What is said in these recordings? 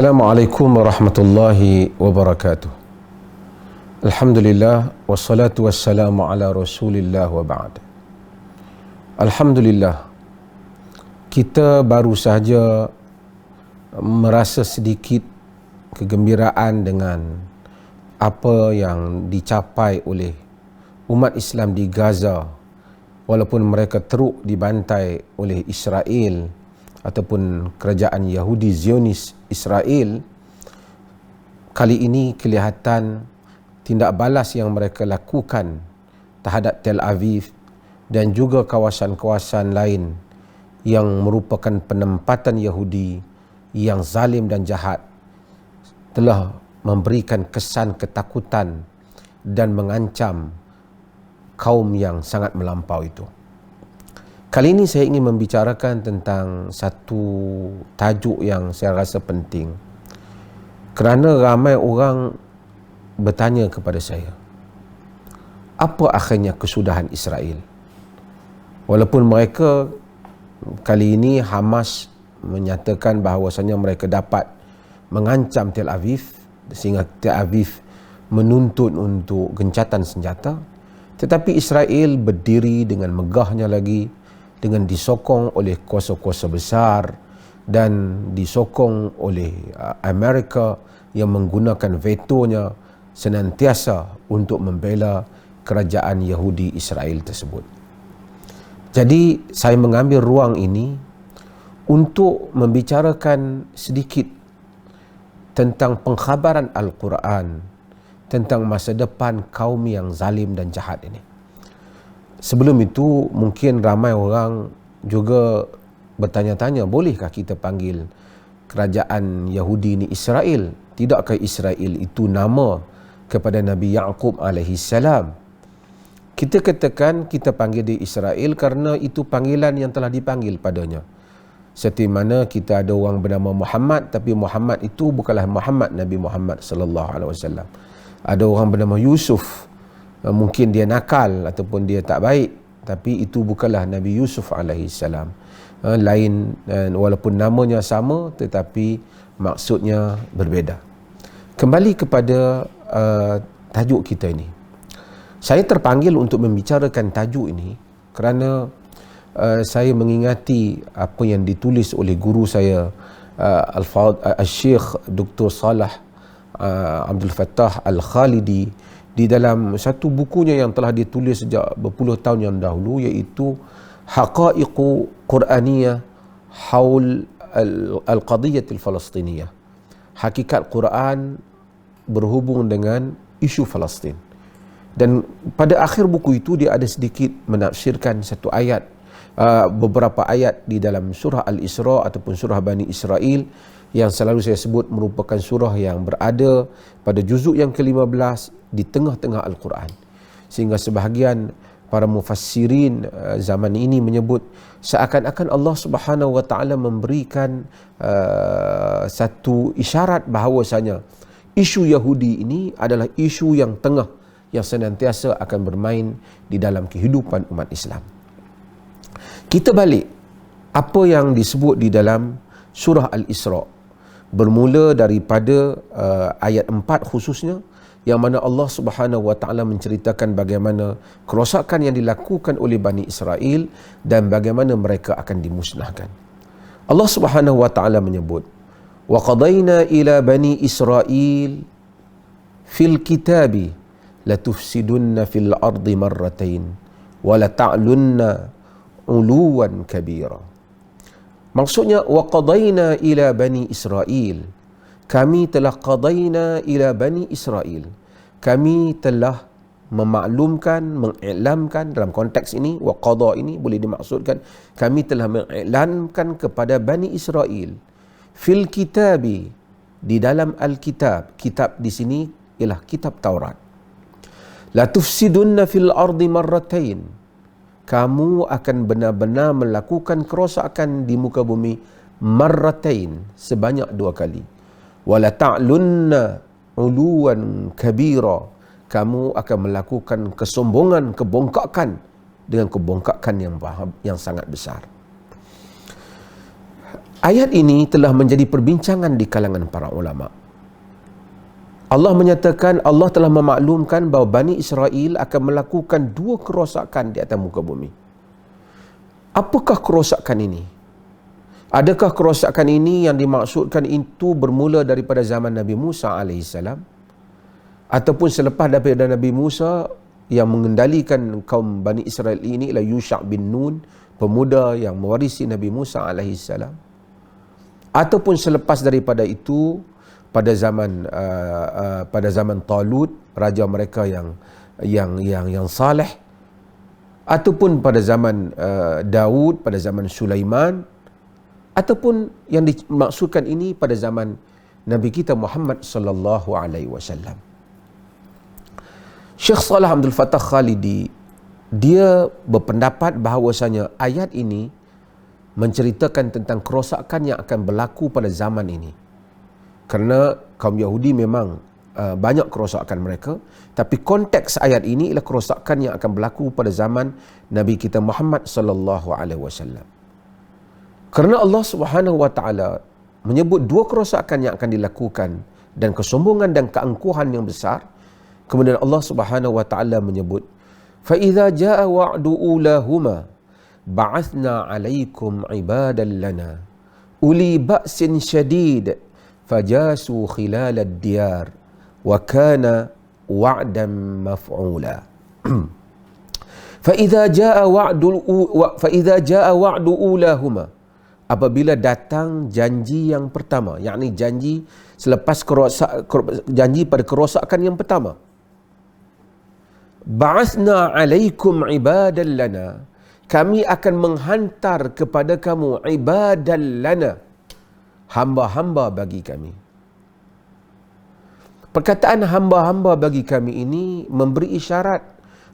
Assalamualaikum warahmatullahi wabarakatuh. Alhamdulillah wassalatu wassalamu ala Rasulillah wa ba'd. Alhamdulillah, kita baru sahaja merasa sedikit kegembiraan dengan apa yang dicapai oleh umat Islam di Gaza, walaupun mereka teruk dibantai oleh Israel ataupun kerajaan Yahudi Zionis Israel. Kali ini kelihatan tindak balas yang mereka lakukan terhadap Tel Aviv dan juga kawasan-kawasan lain yang merupakan penempatan Yahudi yang zalim dan jahat telah memberikan kesan ketakutan dan mengancam kaum yang sangat melampau itu. Kali ini saya ingin membicarakan tentang satu tajuk yang saya rasa penting, kerana ramai orang bertanya kepada saya, apa akhirnya kesudahan Israel? Walaupun mereka kali ini Hamas menyatakan bahawasanya mereka dapat mengancam Tel Aviv sehingga Tel Aviv menuntut untuk gencatan senjata, tetapi Israel berdiri dengan megahnya lagi, dengan disokong oleh kuasa-kuasa besar dan disokong oleh Amerika yang menggunakan vetonya senantiasa untuk membela kerajaan Yahudi Israel tersebut. Jadi saya mengambil ruang ini untuk membicarakan sedikit tentang pengkhabaran Al-Quran tentang masa depan kaum yang zalim dan jahat ini. Sebelum itu, mungkin ramai orang juga bertanya-tanya, bolehkah kita panggil kerajaan Yahudi ini Israel? Tidakkah Israel itu nama kepada Nabi Yaqub alaihi salam? Kita katakan kita panggil dia Israel kerana itu panggilan yang telah dipanggil padanya. Seperti mana kita ada orang bernama Muhammad, tapi Muhammad itu bukanlah Muhammad Nabi Muhammad sallallahu alaihi wasallam. Ada orang bernama Yusuf, mungkin dia nakal ataupun dia tak baik, tapi itu bukanlah Nabi Yusuf alaihi salam. Lain, walaupun namanya sama tetapi maksudnya berbeza. Kembali kepada tajuk kita ini. Saya terpanggil untuk membicarakan tajuk ini kerana saya mengingati apa yang ditulis oleh guru saya, Al-Syekh Dr. Salah Abdul Fattah Al-Khalidi, di dalam satu bukunya yang telah ditulis sejak berpuluh tahun yang dahulu, iaitu Haqaiqu Quraniyah Haul Al-Qadiyyah Al-Falastiniyah. Hakikat Quran berhubung dengan isu Palestin. Dan pada akhir buku itu dia ada sedikit menafsirkan satu ayat, beberapa ayat di dalam surah Al-Isra ataupun surah Bani Israel, yang selalu saya sebut merupakan surah yang berada pada juzuk yang ke-15 di tengah-tengah Al-Quran. Sehingga sebahagian para mufassirin zaman ini menyebut seakan-akan Allah Subhanahu wa taala memberikan satu isyarat bahawasanya isu Yahudi ini adalah isu yang tengah, yang senantiasa akan bermain di dalam kehidupan umat Islam. Kita balik apa yang disebut di dalam surah Al-Isra, bermula daripada ayat 4 khususnya, yang mana Allah Subhanahu wa taala menceritakan bagaimana kerosakan yang dilakukan oleh Bani Israel dan bagaimana mereka akan dimusnahkan. Allah Subhanahu wa taala menyebut, wa qadaina ila bani Israel fil kitabi latufsidunna fil ardi marratain wa la ta'lunna uluwan kabira. Maksudnya, wa qadaina ila bani Israel, kami telah qadaina ila bani Israel, kami telah memaklumkan, mengiklamkan. Dalam konteks ini, wa qada ini boleh dimaksudkan kami telah mengiklankan kepada Bani Israel fil kitabi, di dalam Alkitab. Kitab di sini ialah kitab Taurat. La tufsidunna fil ardi marratain, kamu akan benar-benar melakukan kerosakan di muka bumi marratain, sebanyak 2 kali. Wala ta'lunna uluwan kabira, kamu akan melakukan kesombongan, kebongkakan dengan kebongkakan yang sangat besar. Ayat ini telah menjadi perbincangan di kalangan para ulama. Allah menyatakan, Allah telah memaklumkan bahawa Bani Israel akan melakukan 2 kerosakan di atas muka bumi. Apakah kerosakan ini? Adakah kerosakan ini yang dimaksudkan itu bermula daripada zaman Nabi Musa AS, ataupun selepas daripada Nabi Musa yang mengendalikan kaum Bani Israel ini ialah Yusha' bin Nun, pemuda yang mewarisi Nabi Musa AS, ataupun selepas daripada itu pada zaman Talut, raja mereka yang saleh, ataupun pada zaman Daud, pada zaman Sulaiman, ataupun yang dimaksudkan ini pada zaman Nabi kita Muhammad sallallahu alaihi wasallam. Syekh Saleh Abdul Fattah Khalidi, dia berpendapat bahawasanya ayat ini menceritakan tentang kerosakan yang akan berlaku pada zaman ini. Kerana kaum Yahudi memang banyak kerosakan mereka, tapi konteks ayat ini ialah kerosakan yang akan berlaku pada zaman Nabi kita Muhammad sallallahu alaihi wasallam. Kerana Allah Subhanahu wa taala menyebut 2 kerosakan yang akan dilakukan dan kesombongan dan keangkuhan yang besar, kemudian Allah Subhanahu wa taala menyebut, fa idza jaa wa'du ulahuma ba'athna 'alaikum 'ibadan lana uli ba'sin syadid fajasu khilalad diyar wa kana wa'dan maf'ula. Fa idza jaa wa'du ulahuma, apabila datang janji yang pertama, yakni janji selepas janji pada kerosakan yang pertama. Ba'athna 'alaikum 'ibadan lana, kami akan menghantar kepada kamu ibadan lana, hamba-hamba bagi kami. Perkataan hamba-hamba bagi kami ini memberi isyarat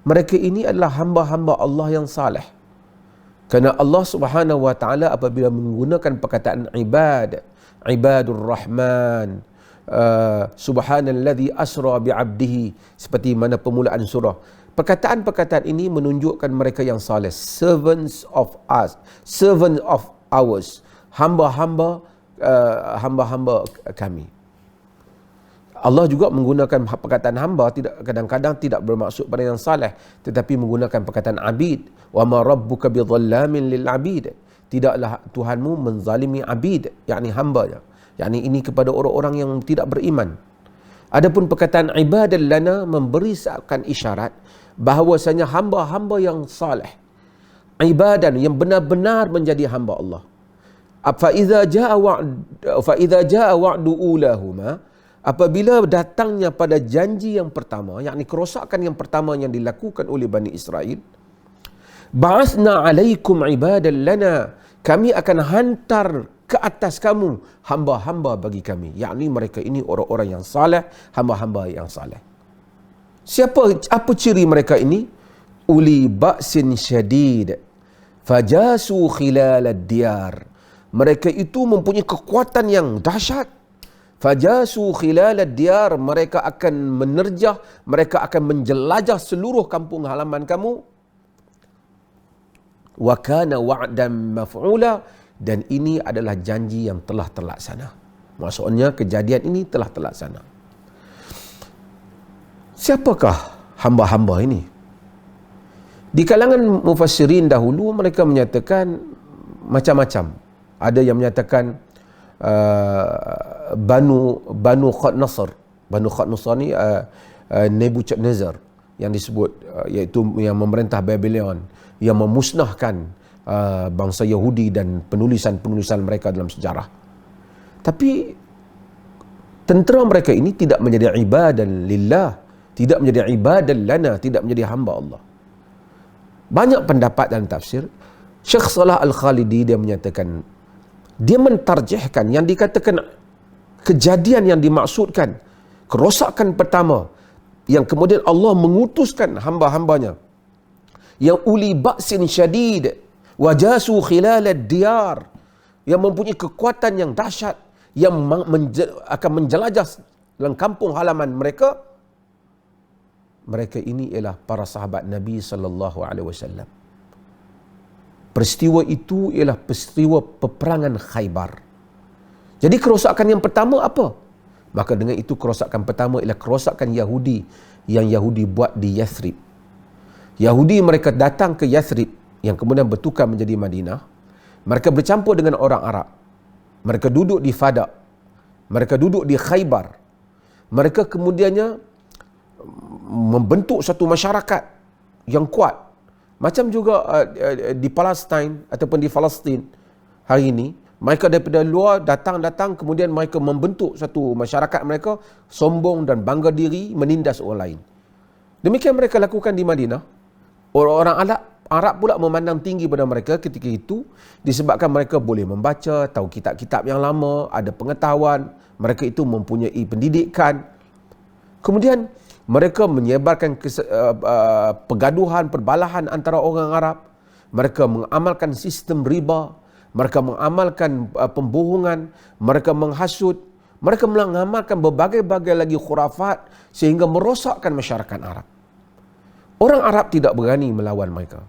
mereka ini adalah hamba-hamba Allah yang saleh. Kerana Allah Subhanahu wa taala apabila menggunakan perkataan ibadur rahman, subhanalladzi asra bi'abdihi, seperti mana permulaan surah, perkataan-perkataan ini menunjukkan mereka yang saleh, servants of us, servant of ours, hamba-hamba kami. Allah juga menggunakan perkataan hamba kadang-kadang tidak bermaksud pada yang saleh, tetapi menggunakan perkataan abid. Wa ma rabbuka bidhallamin lil abid, tidaklah Tuhanmu menzalimi abid, yakni hamba, yakni ini kepada orang-orang yang tidak beriman. Adapun perkataan ibadan lana memberi seakan isyarat bahawasanya hamba-hamba yang saleh, ibadan yang benar-benar menjadi hamba Allah. Fa idza jaa wa'du ulahuma, apabila datangnya pada janji yang pertama, yakni kerosakan yang pertama yang dilakukan oleh Bani Israel, ba'athna 'alaikum ibadan lana, kami akan hantar ke atas kamu hamba-hamba bagi kami, yakni mereka ini orang-orang yang saleh, hamba-hamba yang saleh. Apa ciri mereka ini? Uli ba'sin syadid fajasu khilalad diyar, mereka itu mempunyai kekuatan yang dahsyat. Fajasu khilalad diyar, mereka akan menerjah, mereka akan menjelajah seluruh kampung halaman kamu. Wa kana wa'dan maf'ula, dan ini adalah janji yang telah terlaksana. Maksudnya kejadian ini telah terlaksana. Siapakah hamba-hamba ini? Di kalangan mufassirin dahulu mereka menyatakan macam-macam. Ada yang menyatakan Banu Khatnasar. Banu Khatnasar ni Nebuchadnezzar yang disebut, iaitu yang memerintah Babylon, yang memusnahkan bangsa Yahudi dan penulisan-penulisan mereka dalam sejarah. Tapi tentera mereka ini tidak menjadi ibadan lillah, tidak menjadi ibadan lana, tidak menjadi hamba Allah. Banyak pendapat dalam tafsir. Syekh Salah Al-Khalidi dia menyatakan, dia mentarjihkan yang dikatakan kejadian yang dimaksudkan, kerosakan pertama yang kemudian Allah mengutuskan hamba-hambanya yang uli ba'sin syadid wajasu khilalad diyar, yang mempunyai kekuatan yang dahsyat, yang akan menjelajah dalam kampung halaman mereka. Mereka ini ialah para sahabat Nabi sallallahu alaihi wasallam. Peristiwa itu ialah peristiwa peperangan Khaybar. Jadi kerosakan yang pertama apa? Maka dengan itu kerosakan pertama ialah kerosakan Yahudi yang Yahudi buat di Yathrib. Yahudi mereka datang ke Yathrib yang kemudian bertukar menjadi Madinah. Mereka bercampur dengan orang Arab. Mereka duduk di Fadak. Mereka duduk di Khaybar. Mereka kemudiannya membentuk satu masyarakat yang kuat. Macam juga di Palestin ataupun di Palestin hari ini, mereka daripada luar datang kemudian mereka membentuk satu masyarakat mereka, sombong dan bangga diri, menindas orang lain. Demikian mereka lakukan di Madinah. Orang-orang Arab pula memandang tinggi pada mereka ketika itu disebabkan mereka boleh membaca, tahu kitab-kitab yang lama, ada pengetahuan, mereka itu mempunyai pendidikan. Kemudian mereka menyebarkan pergaduhan, perbalahan antara orang Arab. Mereka mengamalkan sistem riba. Mereka mengamalkan pembohongan. Mereka menghasut. Mereka mengamalkan berbagai-bagai lagi khurafat sehingga merosakkan masyarakat Arab. Orang Arab tidak berani melawan mereka.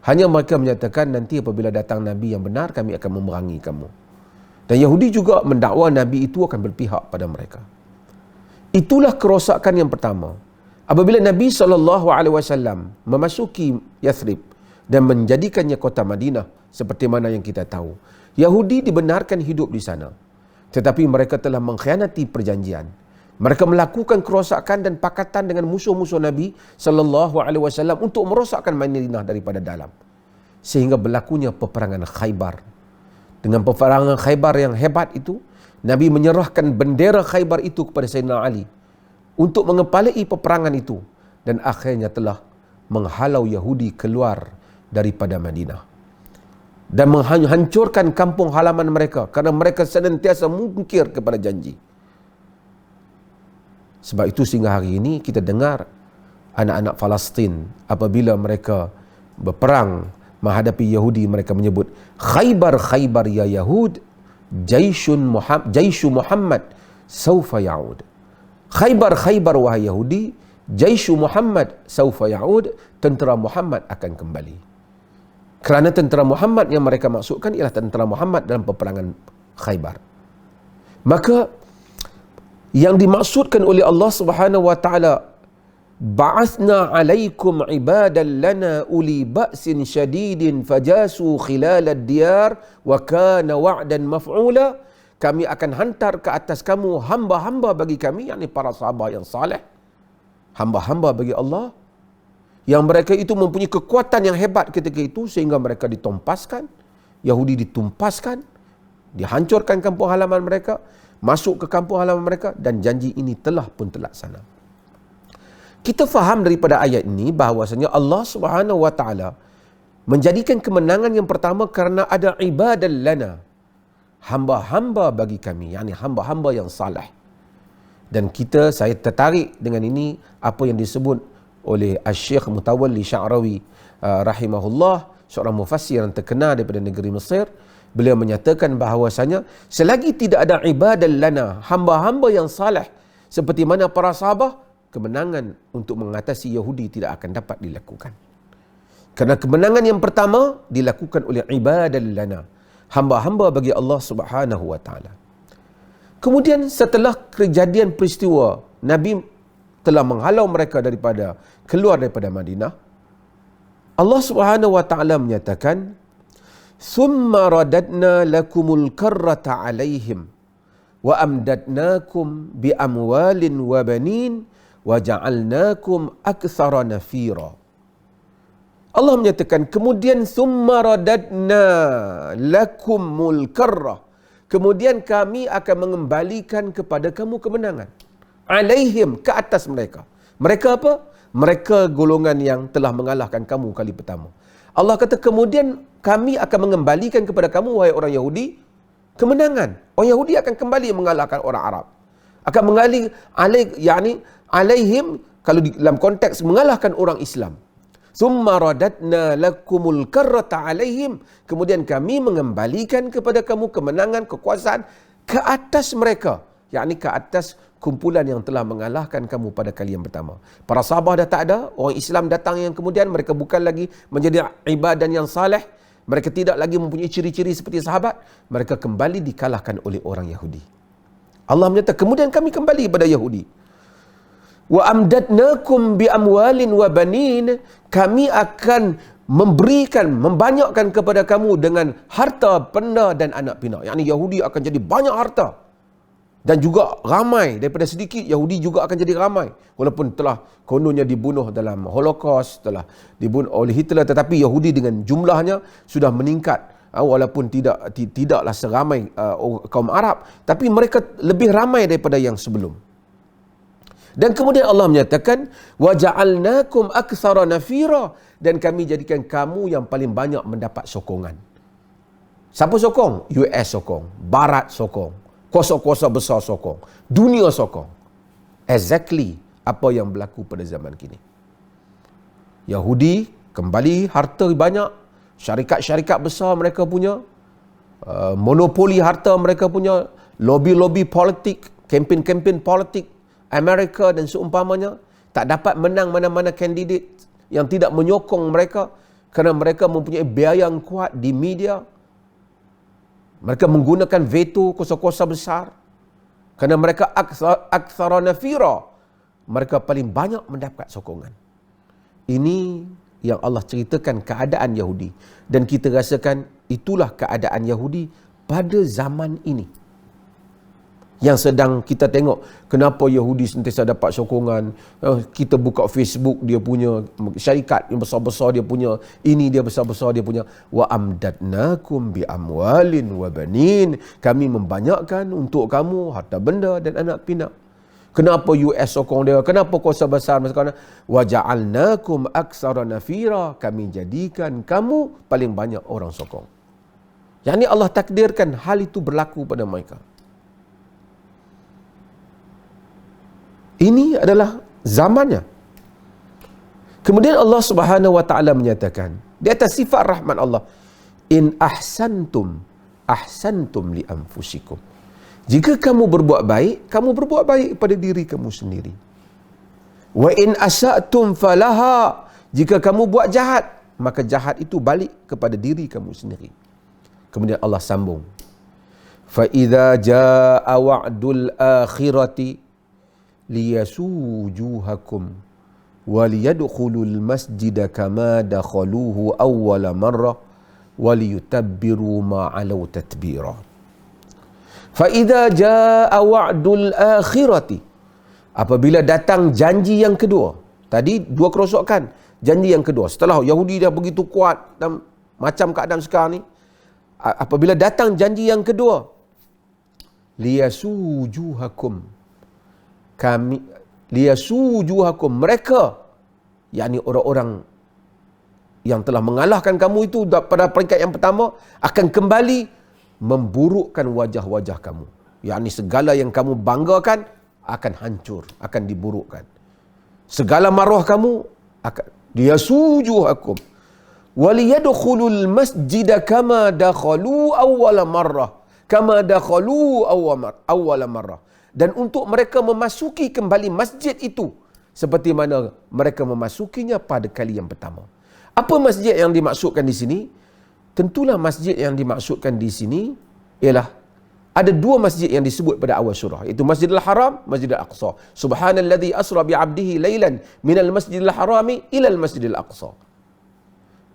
Hanya mereka menyatakan nanti apabila datang Nabi yang benar, kami akan memerangi kamu. Dan Yahudi juga mendakwa Nabi itu akan berpihak pada mereka. Itulah kerosakan yang pertama. Apabila Nabi SAW memasuki Yathrib dan menjadikannya kota Madinah seperti mana yang kita tahu, Yahudi dibenarkan hidup di sana. Tetapi mereka telah mengkhianati perjanjian. Mereka melakukan kerosakan dan pakatan dengan musuh-musuh Nabi SAW untuk merosakkan Madinah daripada dalam. Sehingga berlakunya peperangan Khaybar. Dengan peperangan Khaybar yang hebat itu, Nabi menyerahkan bendera Khaybar itu kepada Sayyidina Ali untuk mengepalai peperangan itu dan akhirnya telah menghalau Yahudi keluar daripada Madinah dan menghancurkan kampung halaman mereka kerana mereka senantiasa mungkir kepada janji. Sebab itu sehingga hari ini kita dengar anak-anak Palestin apabila mereka berperang menghadapi Yahudi, mereka menyebut Khaybar Khaybar ya Yahud, Jaishu Muhammad saufa ya'ud. Khaybar Khaybar wahai Yahudi, Jaishu Muhammad saufa ya'ud, tentera Muhammad akan kembali. Kerana tentera Muhammad yang mereka maksudkan ialah tentera Muhammad dalam peperangan Khaybar. Maka yang dimaksudkan oleh Allah Subhanahu wa taala, ba'athna 'alaikum 'ibadan lana uli ba'sin syadidin fajasu khilal ad-diyar wa kana wa'dan maf'ula. Kami akan hantar ke atas kamu hamba-hamba bagi kami, yakni para sahabat yang saleh, hamba-hamba bagi Allah, yang mereka itu mempunyai kekuatan yang hebat ketika itu sehingga mereka ditompaskan, Yahudi ditumpaskan, dihancurkan kampung halaman mereka, masuk ke kampung halaman mereka, dan janji ini telah pun terlaksana. Kita faham daripada ayat ini bahawasanya Allah Subhanahu wa taala menjadikan kemenangan yang pertama kerana ada ibadan lana, hamba-hamba bagi kami, yakni hamba-hamba yang saleh. Dan saya tertarik dengan ini apa yang disebut oleh Asy-Syaikh Mutawalli Sya'rawi rahimahullah, seorang mufassir yang terkenal daripada negeri Mesir. Beliau menyatakan bahawasanya selagi tidak ada ibadan lana, hamba-hamba yang saleh seperti mana para sahabat, kemenangan untuk mengatasi Yahudi tidak akan dapat dilakukan. Kerana kemenangan yang pertama dilakukan oleh ibadan lana, hamba-hamba bagi Allah Subhanahu wa taala. Kemudian setelah kejadian peristiwa Nabi telah menghalau mereka keluar daripada Madinah, Allah Subhanahu wa taala menyatakan, "Tsumma radadna lakumul karrata 'alaihim wa amdadnakum bi amwalin wa banin wa ja'alnakum aktsara nafira." Allah menyatakan, kemudian summa radadna lakumul karrah, kemudian kami akan mengembalikan kepada kamu kemenangan, alaihim, ke atas mereka. Mereka apa? Mereka golongan yang telah mengalahkan kamu kali pertama. Allah kata kemudian kami akan mengembalikan kepada kamu wahai orang Yahudi kemenangan. Orang Yahudi akan kembali mengalahkan orang Arab. Akan mengalih alaihim, kalau dalam konteks mengalahkan orang Islam. Summa radadna lakumul karrata alaihim, kemudian kami mengembalikan kepada kamu kemenangan, kekuasaan ke atas mereka, yakni ke atas kumpulan yang telah mengalahkan kamu pada kali yang pertama. Para sahabat dah tak ada, orang Islam datang yang kemudian mereka bukan lagi menjadi ibadan yang saleh, mereka tidak lagi mempunyai ciri-ciri seperti sahabat, mereka kembali dikalahkan oleh orang Yahudi. Allah menyatakan, kemudian kami kembali kepada Yahudi. Wa amdadnakum bi amwalin wa banin, kami akan membanyakkan kepada kamu dengan harta, benda dan anak pinak. Yakni Yahudi akan jadi banyak harta. Dan juga ramai, daripada sedikit Yahudi juga akan jadi ramai. Walaupun telah kononnya dibunuh dalam Holocaust, telah dibunuh oleh Hitler, tetapi Yahudi dengan jumlahnya sudah meningkat. Walaupun tidaklah seramai kaum Arab, tapi mereka lebih ramai daripada yang sebelum. Dan kemudian Allah menyatakan, وَجَعَلْنَاكُمْ أَكْثَرَ نَفِيرًا, dan kami jadikan kamu yang paling banyak mendapat sokongan. Siapa sokong? US sokong, Barat sokong, kuasa-kuasa besar sokong, dunia sokong. Exactly apa yang berlaku pada zaman kini. Yahudi kembali harta banyak, syarikat-syarikat besar mereka punya, monopoli harta mereka punya, lobby-lobby politik, kempen-kempen politik Amerika dan seumpamanya, tak dapat menang mana-mana kandidat yang tidak menyokong mereka kerana mereka mempunyai biaya yang kuat di media. Mereka menggunakan veto kuasa-kuasa besar kerana mereka aktsara nafira, mereka paling banyak mendapat sokongan. Ini yang Allah ceritakan keadaan Yahudi, dan kita rasakan itulah keadaan Yahudi pada zaman ini. Yang sedang kita tengok, kenapa Yahudi sentiasa dapat sokongan. Kita buka Facebook, dia punya syarikat yang besar-besar, dia punya ini, dia besar-besar, dia punya. Wa amdadnakum bi amwalin wa banin, kami membanyakkan untuk kamu harta benda dan anak pinak. Kenapa US sokong dia? Kenapa kuasa besar mereka? Wa ja'alnakum aktsara nafira, kami jadikan kamu paling banyak orang sokong. Yang ini Allah takdirkan hal itu berlaku pada mereka. Ini adalah zamannya. Kemudian Allah Subhanahu wa taala menyatakan di atas sifat rahmat Allah, in ahsantum ahsantum li anfusikum. Jika kamu berbuat baik, kamu berbuat baik pada diri kamu sendiri. Wa in asa'tum falaha, jika kamu buat jahat, maka jahat itu balik kepada diri kamu sendiri. Kemudian Allah sambung, fa idza jaa wa'dul akhirati liyasujuhakum waliyadkhulul masjida kama dakhaluhu awwala marrah waliyutabbiru ma alau tatbira. Fa idza jaa wa'dul akhirati, apabila datang janji yang kedua. Tadi dua kerosakan, janji yang kedua setelah Yahudi dah begitu kuat dan macam keadaan sekarang ni, apabila datang janji yang kedua, liyasujuhakum, kami liyasujuhakum, mereka yakni orang-orang yang telah mengalahkan kamu itu pada peringkat yang pertama akan kembali memburukkan wajah-wajah kamu. Yakni segala yang kamu banggakan akan hancur, akan diburukkan. Segala maruah kamu akan liyasujuhakum waliyadkhulul masjida kama dakhalu awwala marrah, kama dakhalu awwala marrah, dan untuk mereka memasuki kembali masjid itu seperti mana mereka memasukinya pada kali yang pertama. Apa masjid yang dimaksudkan di sini? Tentulah masjid yang dimaksudkan di sini ialah ada dua masjid yang disebut pada awal surah, iaitu Masjidil Haram, Masjidil Aqsa. Subhanalladzi asra bi 'abdihi lailan minal Masjidil Harami ilal Masjidil Aqsa.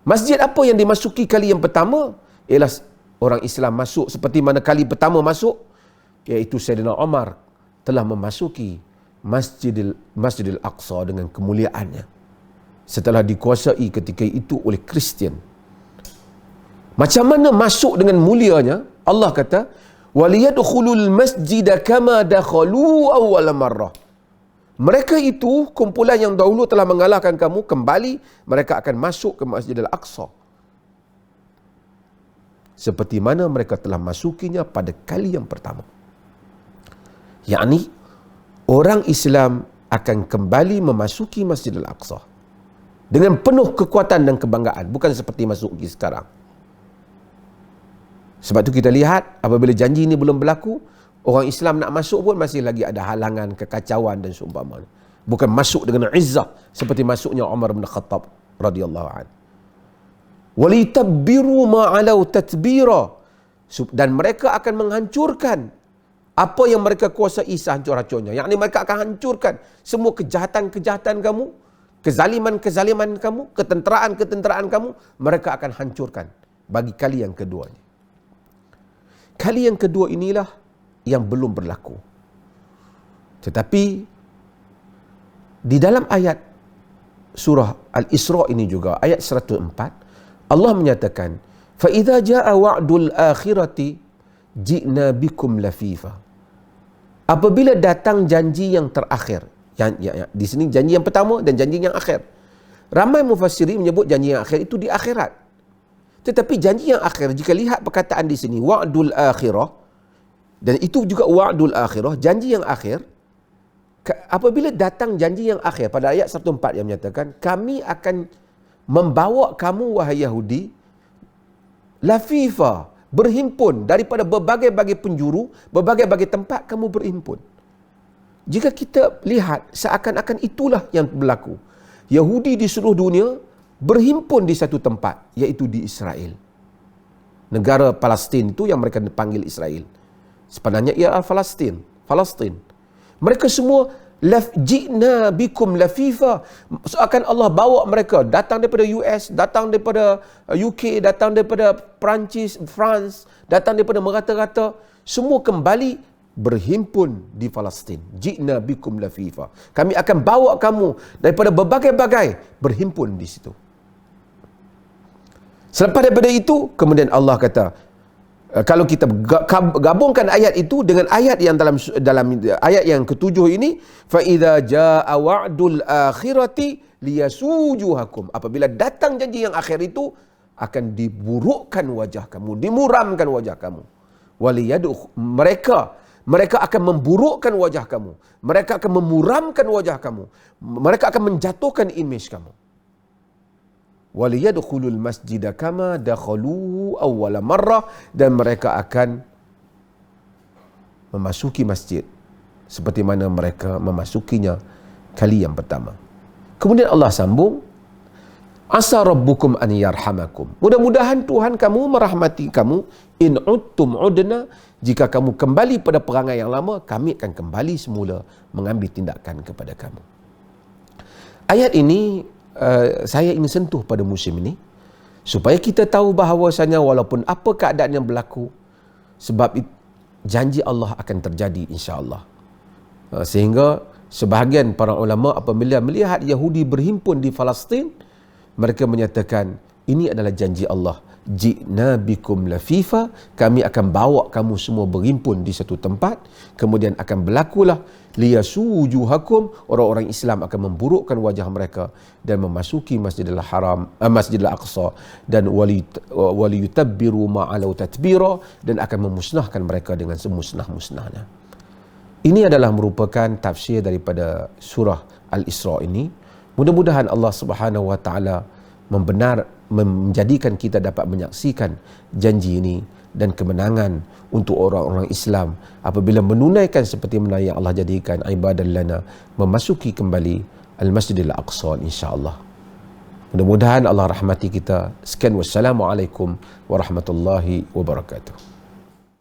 Masjid apa yang dimasuki kali yang pertama? Ialah orang Islam masuk seperti mana kali pertama masuk, iaitu Sayyidina Umar telah memasuki Masjidil Aqsa dengan kemuliaannya setelah dikuasai ketika itu oleh Kristian. Macam mana masuk dengan mulianya? Allah kata, waliyadkhulul masjida kama dakhalu awwal marrah. Mereka itu kumpulan yang dahulu telah mengalahkan kamu, kembali mereka akan masuk ke Masjidil Aqsa seperti mana mereka telah masukinya pada kali yang pertama. Yakni orang Islam akan kembali memasuki Masjidil Aqsa dengan penuh kekuatan dan kebanggaan, bukan seperti masuk sekarang. Sebab itu kita lihat apabila janji ini belum berlaku, orang Islam nak masuk pun masih lagi ada halangan, kekacauan dan seumpamanya. Bukan masuk dengan izzah seperti masuknya Umar bin Khattab radhiyallahu anhu. walitabbiru ma alau tatbira, dan mereka akan menghancurkan apa yang mereka kuasai sehancur-hancurnya. Yakni mereka akan hancurkan semua kejahatan-kejahatan kamu, kezaliman-kezaliman kamu, ketenteraan-ketenteraan kamu, mereka akan hancurkan bagi kali yang keduanya. Kali yang kedua inilah yang belum berlaku. Tetapi di dalam ayat surah Al-Isra ini juga, ayat 104, Allah menyatakan, فَإِذَا جَاءَ وَعْدُ الْآخِرَةِ جِئْنَا بِكُمْ لَفِيفًا. Apabila datang janji yang terakhir, di sini janji yang pertama dan janji yang akhir. Ramai mufassirin menyebut janji yang akhir itu di akhirat. Tetapi janji yang akhir, jika lihat perkataan di sini, wa'dul akhirah, dan itu juga wa'dul akhirah, janji yang akhir. Apabila datang janji yang akhir, pada ayat 104 yang menyatakan, kami akan membawa kamu, wahai Yahudi, lafifa, berhimpun daripada berbagai-bagai penjuru, berbagai-bagai tempat kamu berhimpun. Jika kita lihat, seakan-akan itulah yang berlaku. Yahudi di seluruh dunia berhimpun di satu tempat, iaitu di Israel. Negara Palestin itu yang mereka panggil Israel. Sebenarnya ia Palestin. Mereka semua ji'na bikum lafifa. Seakan Allah bawa mereka datang daripada US, datang daripada UK, datang daripada Perancis, France, datang daripada merata-rata, semua kembali berhimpun di Palestin. Ji'na bikum lafifa. Kami akan bawa kamu daripada berbagai-bagai berhimpun di situ. Selepas daripada itu, kemudian Allah kata, kalau kita gabungkan ayat itu dengan ayat yang dalam ayat yang ketujuh ini, fa idza jaa wa'dul akhirati liyasujuhakum, apabila datang janji yang akhir itu, akan diburukkan wajah kamu, dimuramkan wajah kamu. Mereka akan memburukkan wajah kamu, mereka akan memuramkan wajah kamu, mereka akan menjatuhkan imej kamu. وَلِيَدْخُلُوا الْمَسْجِدَ كَمَا دَخَلُوهُ أَوَّلَ مَرَّةٍ, dan mereka akan memasuki masjid seperti mana mereka memasukinya kali yang pertama. Kemudian Allah sambung, asa rabbukum an yarhamakum, mudah-mudahan Tuhan kamu merahmati kamu, in udtum udna, jika kamu kembali pada perangai yang lama, kami akan kembali semula mengambil tindakan kepada kamu. Ayat ini saya ingin sentuh pada musim ini supaya kita tahu bahawasanya walaupun apa keadaan yang berlaku, sebab janji Allah akan terjadi insya-Allah. Sehingga sebahagian para ulama apabila melihat Yahudi berhimpun di Palestin, mereka menyatakan ini adalah janji Allah. Ji'na bikum lafifa, kami akan bawa kamu semua berhimpun di satu tempat, kemudian akan berlakulah liyasujuhakum, orang-orang Islam akan memburukkan wajah mereka dan memasuki Masjidil Haram, Masjidil Aqsa, dan waliyutabbiru ma'alau tatbira, dan akan memusnahkan mereka dengan semusnah-musnahnya. Ini adalah merupakan tafsir daripada surah Al-Isra ini. Mudah-mudahan Allah Subhanahu wa taala menjadikan kita dapat menyaksikan janji ini dan kemenangan untuk orang-orang Islam apabila menunaikan seperti mana yang Allah jadikan ibadah lana, memasuki kembali Al-Masjidil Aqsa insya-Allah. Mudah-mudahan Allah rahmati kita. Sekian, wassalamualaikum warahmatullahi wabarakatuh.